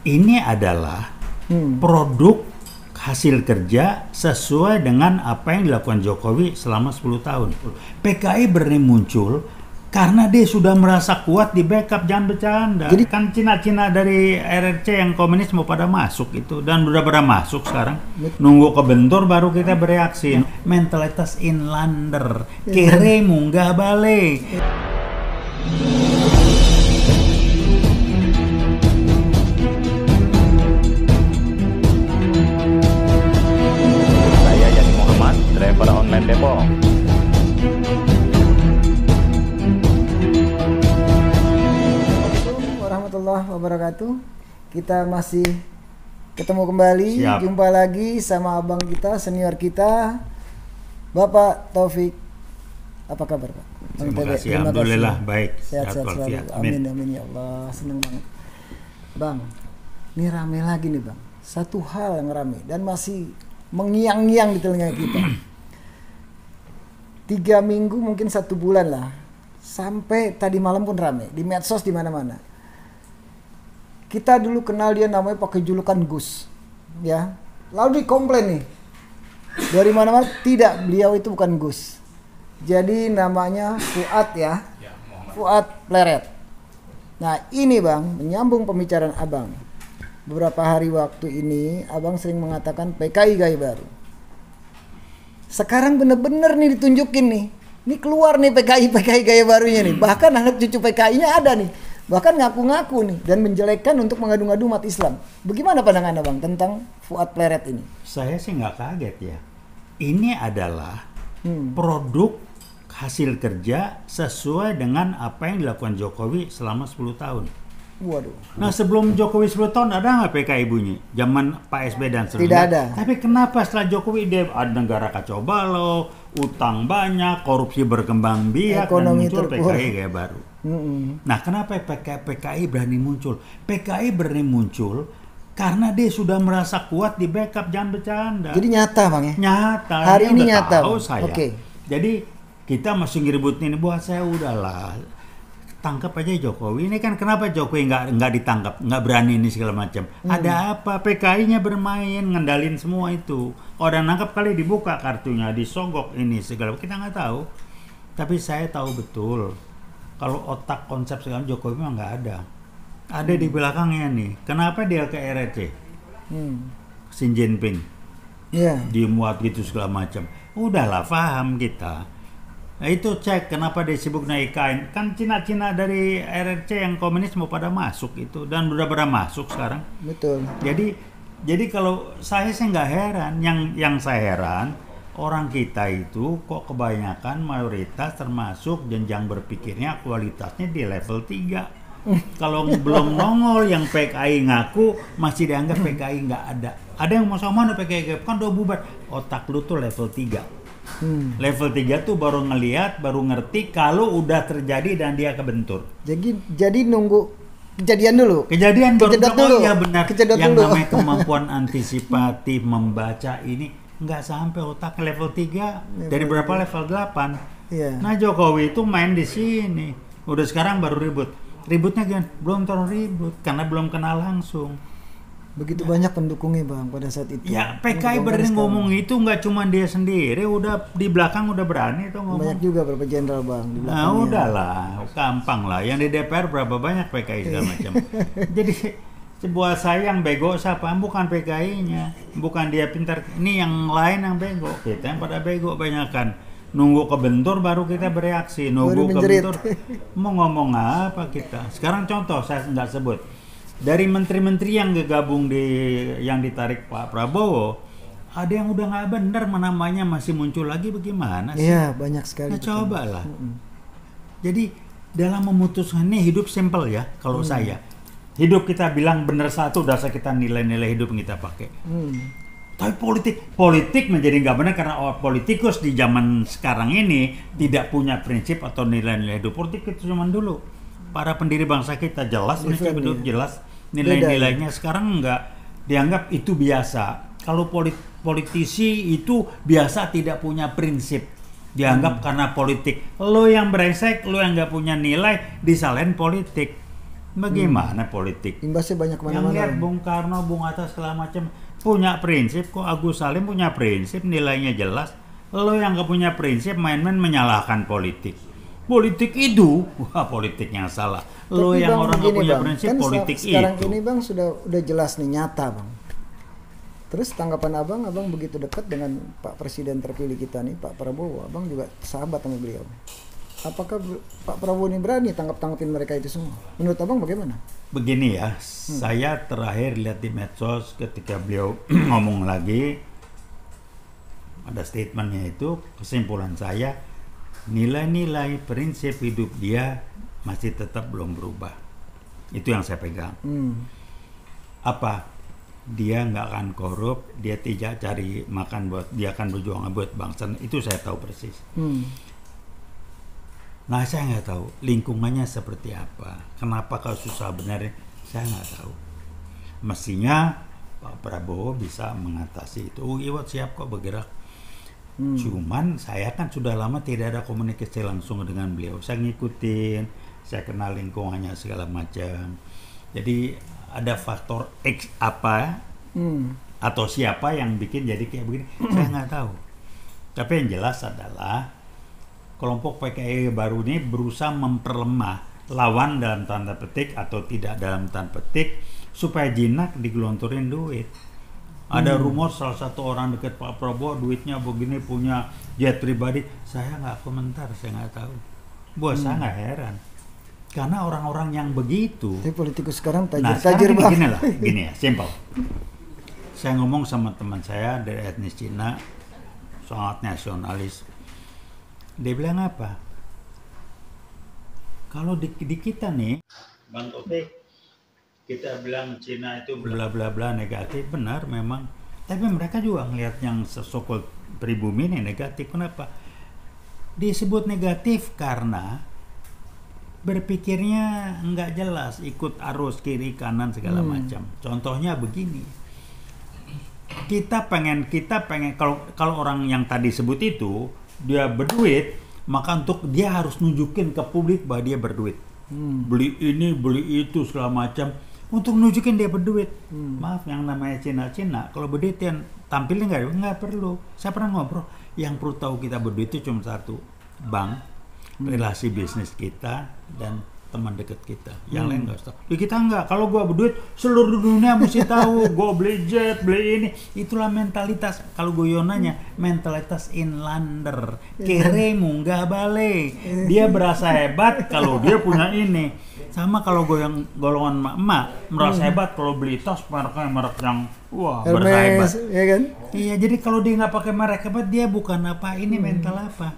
ini adalah produk hasil kerja sesuai dengan apa yang dilakukan Jokowi selama 10 tahun. PKI berani muncul karena dia sudah merasa kuat di backup, jangan bercanda. Jadi kan Cina-Cina dari RRC yang komunis mau pada masuk itu, dan udah pada masuk sekarang. Nunggu kebentur baru kita bereaksi. Mentalitas inlander, kere munggah balik. Saya Yani Muhammad, driver online Depok. Warahmatullahi wabarakatuh. Kita masih ketemu kembali. Siap. Jumpa lagi sama abang kita, senior kita, Bapak Taufik. Apa kabar, Pak? Terima kasih, alhamdulillah baik. Sehat-sehat selalu. walafiat. Amin, amin ya Allah. Senang banget. Bang, ini rame lagi nih, Bang. Satu hal yang rame dan masih mengiang-ngiang di telinga kita. 3 minggu, mungkin 1 bulan lah. Sampai tadi malam pun rame di medsos, di mana-mana. Kita dulu kenal dia namanya pakai julukan Gus, ya. Lalu dikomplain nih dari mana-mana, tidak, beliau itu bukan Gus. Jadi namanya Fuad, ya, Fuad Pleret. Nah ini Bang, menyambung pembicaraan Abang. Beberapa hari waktu ini Abang sering mengatakan PKI gaya baru. Sekarang bener-bener nih ditunjukin nih. Ini keluar nih PKI gaya barunya nih. Bahkan anak cucu PKI-nya ada nih. Bahkan ngaku-ngaku nih dan menjelekkan untuk mengadu-ngadu umat Islam. Bagaimana pandangan Abang tentang Fuad Pleret ini? Saya sih nggak kaget ya. Ini adalah produk hasil kerja sesuai dengan apa yang dilakukan Jokowi selama 10 tahun. Waduh. Nah sebelum Jokowi 10 tahun ada nggak PKI bunyi? Zaman Pak SB dan seterusnya. Tidak ada. Tapi kenapa setelah Jokowi dia ada negara kacau balau, utang banyak, korupsi berkembang biak, Ekonomi dan muncul terpuruk. PKI kayak baru. Nah kenapa PKI berani muncul? PKI berani muncul karena dia sudah merasa kuat di backup, jangan bercanda. Jadi nyata Bang ya? Nyata. Hari ini udah nyata. tahu saya. Oke. Jadi kita masih ngeributin, buat saya udahlah. Tangkap aja Jokowi. Ini kan kenapa Jokowi nggak ditangkap, nggak berani ini segala macam. Ada apa? PKI-nya bermain, ngendalin semua itu. Orang nangkap kali dibuka kartunya, disogok ini segala. Kita nggak tahu. Tapi saya tahu betul kalau otak konsep segala Jokowi memang nggak ada. Ada di belakangnya nih. Kenapa dia ke RRC? Xi Jinping Iya. dimuat gitu segala macam. Udahlah, paham kita. Nah itu cek kenapa dia sibuk naik kain. Kan Cina-Cina dari RRC yang komunis mau pada masuk itu, dan udah pada masuk sekarang. Betul. Jadi kalau saya sih nggak heran. Yang saya heran orang kita itu kok kebanyakan mayoritas termasuk jenjang berpikirnya kualitasnya di level 3. Kalau belum nongol yang PKI ngaku masih dianggap PKI nggak ada. Ada yang mau sama mana PKI kan udah bubar. Otak lu tuh level 3. Level 3 tuh baru ngelihat, baru ngerti kalau udah terjadi dan dia kebentur. Jadi nunggu kejadian dulu. Kejadian baru Kejedot dulu. ya benar. Kejedot Yang dulu. namanya kemampuan antisipatif membaca ini nggak sampai otak level 3 dari berapa level 8. Iya. Nah Jokowi itu main di sini. Udah sekarang baru ribut. Ributnya gimana? Belum terlalu ribut karena belum kenal langsung. Begitu banyak pendukungnya Bang pada saat itu. Ya PKI Ini berani sekarang. ngomong itu nggak cuma dia sendiri, udah di belakang udah berani tuh ngomong. Banyak juga berapa jenderal Bang di Nah belakangnya. udahlah, gampang lah. Yang di DPR berapa banyak PKI segala macam. Jadi sebuah sayang bego siapa? Bukan PKI-nya, bukan dia pintar. Ini yang lain yang bego. Kita yang pada bego banyakan. Nunggu kebentur baru kita bereaksi. Nunggu Baru menjerit. kebentur mau ngomong apa kita? Sekarang contoh saya nggak sebut. Dari menteri-menteri yang gabung yang ditarik Pak Prabowo, ada yang udah nggak benar, namanya masih muncul lagi, bagaimana sih? Iya, banyak sekali. Nah, betul. cobalah. Jadi dalam memutuskan ini hidup simple ya kalau saya. Hidup kita bilang benar satu, dasar kita nilai-nilai hidup yang kita pakai. Tapi politik menjadi nggak benar karena politikus di zaman sekarang ini tidak punya prinsip atau nilai-nilai hidup. Politik itu zaman dulu. Para pendiri bangsa kita jelas, Different, jelas nilai-nilainya. Sekarang nggak dianggap itu biasa. Kalau politisi itu biasa tidak punya prinsip. Dianggap karena politik. Lo yang brengsek, lo yang nggak punya nilai, disalahin politik. Bagaimana politik? Imbasnya banyak Yang kemana-mana. lihat Bang. Bung Karno, Bung Hatta segala macam punya prinsip kok. Agus Salim punya prinsip, nilainya jelas. Lo yang gak punya prinsip main-main menyalahkan politik. Politik itu, wah politik yang salah. Lo Tapi yang Bang, orang gak begini, punya Bang, prinsip kan politik sekarang itu. ini Bang udah jelas nih, nyata Bang. Terus tanggapan abang begitu dekat dengan Pak Presiden terpilih kita nih, Pak Prabowo, abang juga sahabat sama beliau. Apakah Pak Prabowo ini berani tanggapin mereka itu semua? Menurut abang bagaimana? Begini ya, saya terakhir lihat di medsos ketika beliau ngomong lagi, ada statementnya itu, kesimpulan saya, nilai-nilai prinsip hidup dia masih tetap belum berubah. Itu yang saya pegang. Apa? Dia nggak akan korup, dia tidak cari makan dia akan berjuang buat bangsa. Itu saya tahu persis. Nah, saya nggak tahu lingkungannya seperti apa. Kenapa kalau susah benar? Saya nggak tahu. Mestinya Pak Prabowo bisa mengatasi itu. Iwat siap kok bergerak. Cuman saya kan sudah lama tidak ada komunikasi langsung dengan beliau. Saya ngikutin, saya kenal lingkungannya segala macam. Jadi ada faktor X apa atau siapa yang bikin jadi kayak begini, saya nggak tahu. Tapi yang jelas adalah kelompok PKI baru ini berusaha memperlemah lawan dalam tanda petik atau tidak dalam tanda petik supaya jinak digelontorin duit. Ada rumor salah satu orang dekat Pak Prabowo duitnya begini, punya jet pribadi. Saya nggak komentar, saya nggak tahu. Saya nggak heran. Karena orang-orang yang begitu. Tapi politikus sekarang Nah, tajir sekarang Bang. gini ya, simpel. Saya ngomong sama teman saya dari etnis Cina, sangat nasionalis. Dia bilang apa? Kalau di kita nih, Bang Taufik, kita bilang Cina itu bla bla bla negatif, benar memang. Tapi mereka juga ngelihat yang sokol pribumi ini negatif. Kenapa? Disebut negatif karena berpikirnya nggak jelas, ikut arus kiri kanan segala macam. Contohnya begini, kita pengen kalau orang yang tadi sebut itu dia berduit, maka untuk dia harus nunjukin ke publik bahwa dia berduit, beli ini beli itu segala macam untuk nunjukin dia berduit. Maaf, yang namanya Cina kalau berduit yang tampilnya nggak perlu. Saya pernah ngobrol, yang perlu tahu kita berduit itu cuma satu, bank, relasi bisnis kita dan teman dekat kita. Yang lain nggak tahu. Ya kita nggak. Kalau gua berduit, seluruh dunia mesti tahu. Gua beli jet, beli ini. Itulah mentalitas. Kalau guyonanya mentalitas inlander. Kiremu nggak balik. Dia berasa hebat kalau dia punya ini. Sama kalau golongan emak merasa hebat kalau beli tas merek yang wah berasa hebat. Ya kan? Iya, jadi kalau dia nggak pakai merek hebat, dia bukan apa. Ini mental apa?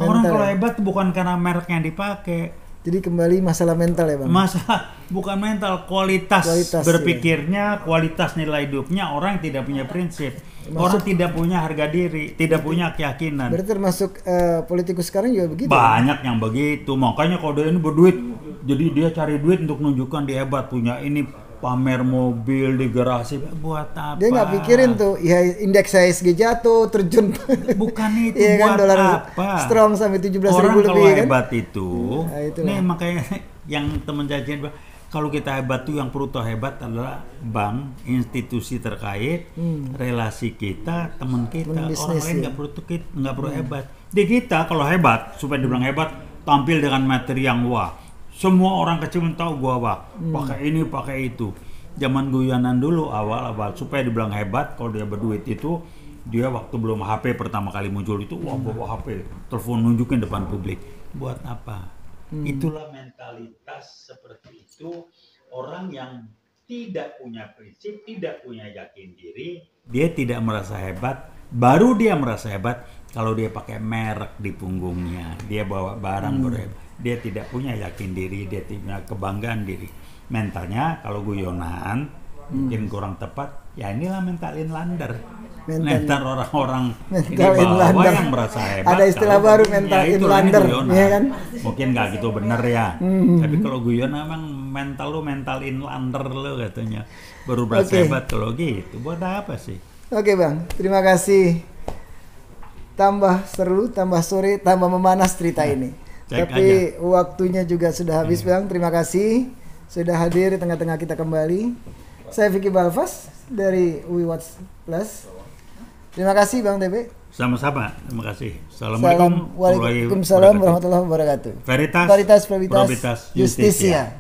Orang kalau hebat bukan karena merek yang dipakai. Jadi kembali masalah mental ya Bang? Masalah bukan mental, kualitas berpikirnya, kualitas nilai hidupnya. Orang yang tidak punya prinsip, orang tidak punya harga diri, tidak punya keyakinan. Berarti termasuk politikus sekarang juga begitu? Banyak yang begitu, makanya kalau dia ini berduit, jadi dia cari duit untuk menunjukkan dia hebat, punya ini, pamer mobil di garasi. Buat apa? Dia nggak pikirin tuh, ya indeks IHSG jatuh, terjun. Bukan itu, ya kan, buat dolar apa? strong sampai 17.000 Orang lebih kalau kan? hebat itu, Nah, nih makanya yang teman jajan, kalau kita hebat tuh yang perlu tahu hebat adalah bank, institusi terkait, relasi kita, teman kita. Orang lain nggak perlu hebat. Di kita kalau hebat, supaya dibilang hebat, tampil dengan materi yang wah. Semua orang kecil tahu gua pakai ini pakai itu. Zaman guyonan dulu awal-awal supaya dibilang hebat kalau dia berduit itu, dia waktu belum HP pertama kali muncul itu wah bawa HP, telepon nunjukin depan publik. Buat apa? Itulah mentalitas seperti itu, orang yang tidak punya prinsip, tidak punya yakin diri, dia tidak merasa hebat. Baru dia merasa hebat kalau dia pakai merek di punggungnya, dia bawa barang berhebat. Dia tidak punya yakin diri, dia tidak punya kebanggaan diri. Mentalnya kalau guyonan mungkin kurang tepat, ya inilah mental inlander. Mental orang-orang di bawah yang merasa hebat. Ada istilah baru mental inlander, ya kan? Mungkin nggak gitu bener ya. Tapi kalau guyon memang mental lu mental inlander lu katanya. Baru berasa hebat kalau gitu. Buat apa sih? Oke Bang, terima kasih. Tambah seru, tambah sore, tambah memanas cerita ini. Tapi waktunya juga sudah habis Bang, terima kasih. sudah hadir di tengah-tengah kita kembali. Saya Vicky Balfas dari We Watch Plus. Terima kasih Bang TB. Sama-sama, terima kasih. Assalamualaikum Waalaikumsalam warahmatullahi wabarakatuh. Veritas, Probitas, Justisia.